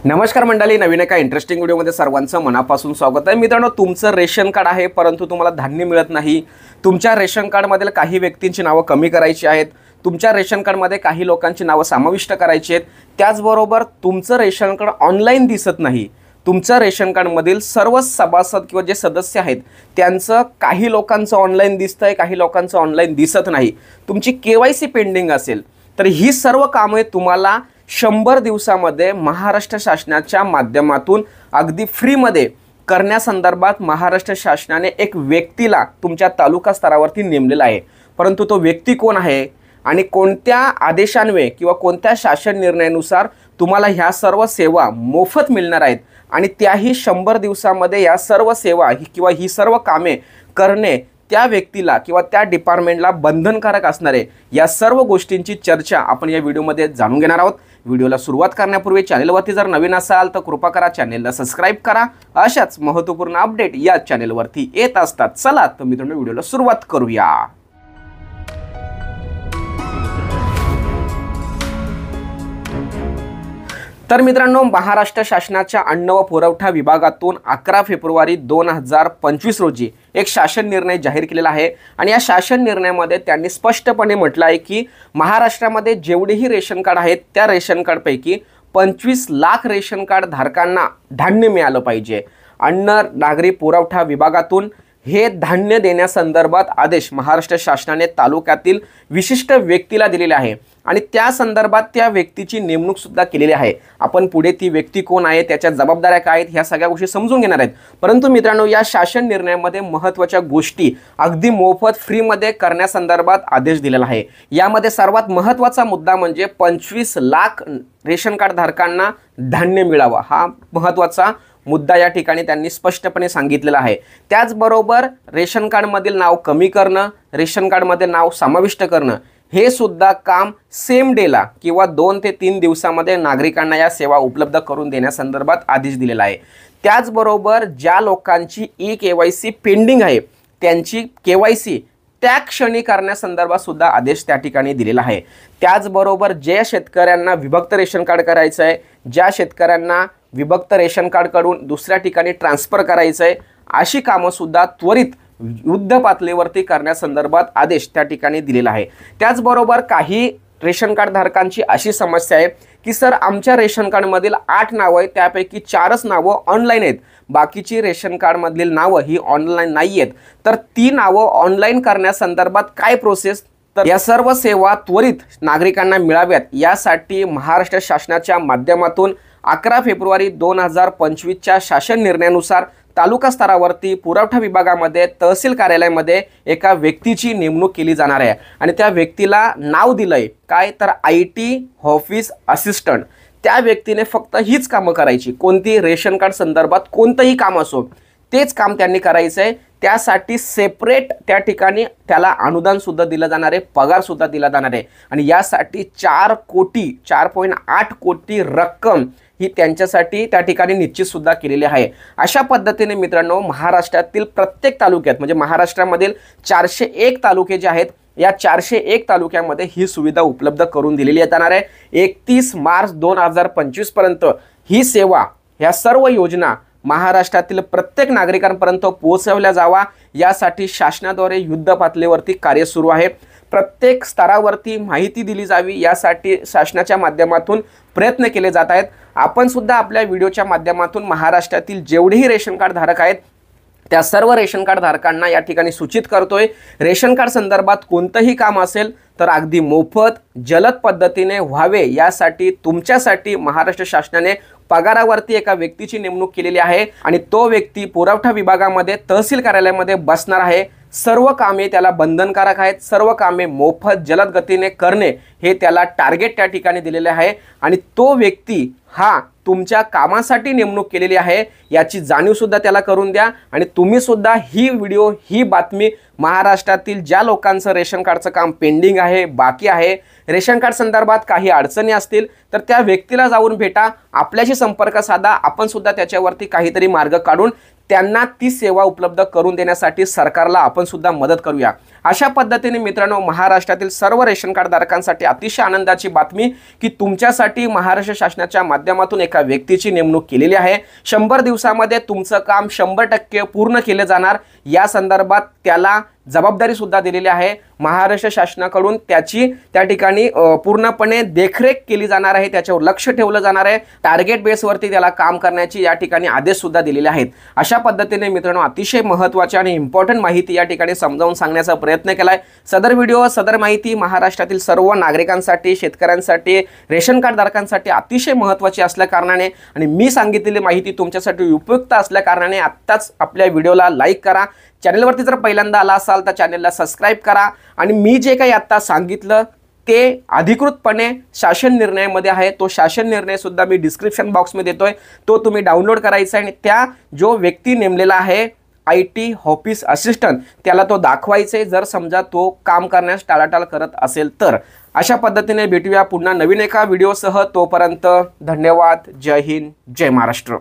नमस्कार मंडळी, नवीन एका इंटरेस्टिंग व्हिडिओमध्ये सर्वांचं मनापासून स्वागत आहे। मित्रांनो, तुमचं रेशन कार्ड आहे परंतु तुम्हाला धान्य मिळत नाही। तुमच्या रेशन कार्डमधील काही व्यक्तींची नावं कमी करायची आहेत, तुमच्या रेशन कार्डमध्ये काही लोकांची नावं समाविष्ट करायची आहेत। त्याचबरोबर तुमचं रेशन कार्ड ऑनलाईन दिसत नाही। तुमचं रेशन कार्डमधील सर्व सभासद किंवा जे सदस्य आहेत त्यांचं काही लोकांचं ऑनलाईन दिसतंय, काही लोकांचं ऑनलाईन दिसत नाही। तुमची केवायसी पेंडिंग असेल तर ही सर्व कामे तुम्हाला 100 दिवसामध्ये महाराष्ट्र शासनाच्या माध्यमातून अगदी फ्रीमध्ये करण्यासंदर्भात महाराष्ट्र शासनाने एक व्यक्तीला तुमच्या तालुका स्तरावरती नेमलेला आहे। परंतु तो व्यक्ती कोण आहे आणि कोणत्या आदेशान्वये किंवा कोणत्या शासन निर्णयानुसार तुम्हाला ह्या सर्व सेवा मोफत मिळणार आहेत आणि त्याही 100 दिवसामध्ये या सर्व सेवा किंवा ही सर्व कामे करणे त्या व्यक्तीला किंवा त्या डिपार्टमेंटला बंधनकारक असणार आहे। या सर्व गोष्टींची चर्चा आपण या व्हिडिओमध्ये जाणून घेणार आहोत। व्हिडिओला सुरुवात करण्यापूर्वी चॅनलवरती जर नवीन असाल तर कृपा करा चॅनलला सबस्क्राइब करा। अशाच महत्त्वपूर्ण अपडेट या चॅनलवरती येत असतात। चला तर मित्रांनो, व्हिडिओला सुरुवात करूया। तर मित्रांनो, महाराष्ट्र शासनाच्या अन्न व पुरवठा विभागातून 11 फेब्रुवारी 2025 रोजी एक शासन निर्णय जाहीर केलेला आहे आणि या शासन निर्णयामध्ये त्यांनी स्पष्टपणे म्हटलं आहे की महाराष्ट्रामध्ये जेवढेही रेशन कार्ड आहेत त्या रेशन कार्डपैकी 25 लाख रेशन कार्ड धारकांना धान्य मिळालं पाहिजे। अन्न नागरी पुरवठा विभागातून हे धान्य देण्यासंदर्भात आदेश महाराष्ट्र शासनाने तालुक्यातील विशिष्ट व्यक्तीला दिलेले आहे आणि त्या संदर्भात त्या व्यक्तीची नेमणूक सुद्धा केलेली आहे। आपण पुढे ती व्यक्ती कोण आहे, त्याच्या जबाबदाऱ्या काय आहेत, ह्या सगळ्या गोष्टी समजून घेणार आहेत। परंतु मित्रांनो, या शासन निर्णयामध्ये महत्त्वाच्या गोष्टी अगदी मोफत फ्रीमध्ये करण्यासंदर्भात आदेश दिलेला आहे। यामध्ये सर्वात महत्त्वाचा मुद्दा म्हणजे 25 लाख रेशन कार्ड धारकांना धान्य मिळावं, हा महत्त्वाचा मुद्दा या ठिकाणी त्यांनी स्पष्टपणे सांगितलेला आहे। त्याचबरोबर रेशन कार्डमधील नाव कमी करणं, रेशन कार्डमध्ये नाव समाविष्ट करणं हे सुद्धा काम सेम डेला किंवा 2 ते 3 दिवसामध्ये नागरिकांना या सेवा उपलब्ध करून देण्यासंदर्भात आदेश दिलेला आहे। त्याचबरोबर ज्या लोकांची ई-केवायसी पेंडिंग आहे त्यांची केवायसी त्या क्षणी करण्यासंदर्भात सुद्धा आदेश त्या ठिकाणी दिलेला आहे। त्याचबरोबर ज्या शेतकऱ्यांना विभक्त रेशन कार्ड करायचं आहे, ज्या शेतकऱ्यांना विभक्त रेशन कार्डकडून दुसऱ्या ठिकाणी ट्रान्सफर करायचं आहे, अशी कामं सुद्धा त्वरित युद्ध पातळीवरती करण्यासंदर्भात आदेश त्या ठिकाणी दिलेला आहे। त्याचबरोबर काही रेशन कार्ड धारकांची अशी समस्या आहे की सर, आमच्या रेशन कार्डमधील 8 नावं आहेत, त्यापैकी 4च नावं ऑनलाईन आहेत, बाकीची रेशन कार्डमधील नावं ही ऑनलाईन नाही आहेत। तर ती नावं ऑनलाईन करण्यासंदर्भात काय प्रोसेस, तर या सर्व सेवा त्वरित नागरिकांना मिळाव्यात यासाठी महाराष्ट्र शासनाच्या माध्यमातून 11 फेब्रुवारी 2025च्या शासन निर्णयानुसार तालुका स्तरावरती पुरवठा विभागामध्ये तहसील कार्यालयामध्ये एका व्यक्तीची नेमणूक केली जाणार आहे आणि त्या व्यक्तीला नाव दिलंय काय, तर IT ऑफिस असिस्टंट। त्या व्यक्तीने फक्त हीच कामं करायची, कोणती रेशन कार्ड संदर्भात कोणतंही काम असो तेच काम त्यांनी करायचं आहे। त्यासाठी सेपरेट त्या ठिकाणी त्याला अनुदान सुद्धा दिलं जाणार आहे, पगार सुद्धा दिला जाणार आहे आणि यासाठी 4.8 कोटी रक्कम ही त्यांच्यासाठी त्या ठिकाणी निश्चित सुद्धा केलेली आहे। अशा पद्धतीने मित्रांनो, महाराष्ट्रातील प्रत्येक तालुक्यात म्हणजे महाराष्ट्रामधील 401 तालुके जे आहेत या 401 तालुक्यामध्ये ही सुविधा उपलब्ध करून दिलेली जाणार आहे। 31 मार्च 2025 पर्यंत ही सेवा, ह्या सर्व योजना महाराष्ट्रातील प्रत्येक नागरिकांपर्यंत पोहोचवल्या जावा यासाठी शासनाद्वारे युद्ध पातळीवरती कार्य सुरू आहे। प्रत्येक स्तरावरती माहिती दिली जावी यासाठी शासनाच्या माध्यमातून प्रयत्न केले जात आहेत। आपण सुद्धा आपल्या व्हिडिओच्या माध्यमातून महाराष्ट्रातील जेवढेही रेशन कार्ड धारक आहेत त्या सर्व रेशन कार्ड धारकांना या ठिकाणी सूचित करतोय, रेशन कार्ड संदर्भात कोणतंही काम असेल तर अगदी मोफत जलद पद्धतीने व्हावे यासाठी तुमच्यासाठी महाराष्ट्र शासनाने पगारावरती एका व्यक्तीची नेमणूक केलेली आहे आणि तो व्यक्ती पुरवठा विभागामध्ये तहसील कार्यालयामध्ये बसणार आहे। सर्व कामे त्याला बंधनकारक आहेत, सर्व कामे मोफत जलद गतीने करणे हे त्याला टार्गेट त्या ठिकाणी दिलेले आहे आणि तो व्यक्ती हा तुमच्या कामासाठी नेमणूक केलेली आहे याची जाणीव सुद्धा त्याला करून द्या आणि तुम्ही सुद्धा ही व्हिडिओ, ही बातमी महाराष्ट्रातील ज्या लोकांचं रेशन कार्डचं काम पेंडिंग आहे, बाकी आहे, रेशन कार्ड संदर्भात काही अडचणी असतील तर त्या व्यक्तीला जाऊन भेटा, आपल्याशी संपर्क साधा, आपण सुद्धा त्याच्यावरती काहीतरी मार्ग काढून त्यांना ती सेवा उपलब्ध करून देण्यासाठी सरकारला आपण सुद्धा मदत करूया। अशा पद्धतीने मित्रांनो महाराष्ट्रातील सर्व रेशन कार्ड धारकांसाठी अतिशय आनंदाची बातमी की तुमच्यासाठी महाराष्ट्र शासनाच्या माध्यमातून एका व्यक्तीची नेमणूक केलेली आहे। 100 दिवसामध्ये तुमचं काम 100% पूर्ण केले जाणार या संदर्भात त्याला जबाबदारी सुद्धा दिलेली आहे। महाराष्ट्र शासनाकडून त्याची त्या ठिकाणी पूर्णपणे देखरेख केली जाणार आहे, त्याच्यावर लक्ष ठेवलं जाणार आहे, टार्गेट बेसवरती त्याला काम करण्याची या ठिकाणी आदेश सुद्धा दिलेले आहेत। अशा पद्धतीने मित्रांनो अतिशय महत्त्वाची आणि इम्पॉर्टंट माहिती या ठिकाणी समजावून सांगण्याचा प्रयत्न केलाय। सदर व्हिडिओ सदर माहिती महाराष्ट्रातील सर्व नागरिकांसाठी, शेतकऱ्यांसाठी, रेशन कार्ड धारकांसाठी अतिशय महत्त्वाची असल्या कारणाने आणि मी सांगितलेली माहिती तुमच्यासाठी उपयुक्त असल्या कारणाने आत्ताच आपल्या व्हिडिओला लाईक करा। चॅनलवरती जर पहिल्यांदा आला असाल तर चॅनलला सबस्क्राइब करा आणि मी जे काही आता सांगितलं ते अधिकृतपणे शासन निर्णयामध्ये आहे। तो शासन निर्णय सुद्धा मी डिस्क्रिप्शन बॉक्समध्ये देतोय, तो तुम्ही डाउनलोड करायचा आहे आणि त्या जो व्यक्ती नेमलेला आहे IT ऑफिस असिस्टंट त्याला तो दाखवायचे जर समजा तो काम करण्यास टाळाटाळ करत असेल तर। अशा पद्धतीने भेटूया पुन्हा नवीन एका व्हिडिओसह। तोपर्यंत धन्यवाद। जय हिंद, जय महाराष्ट्र।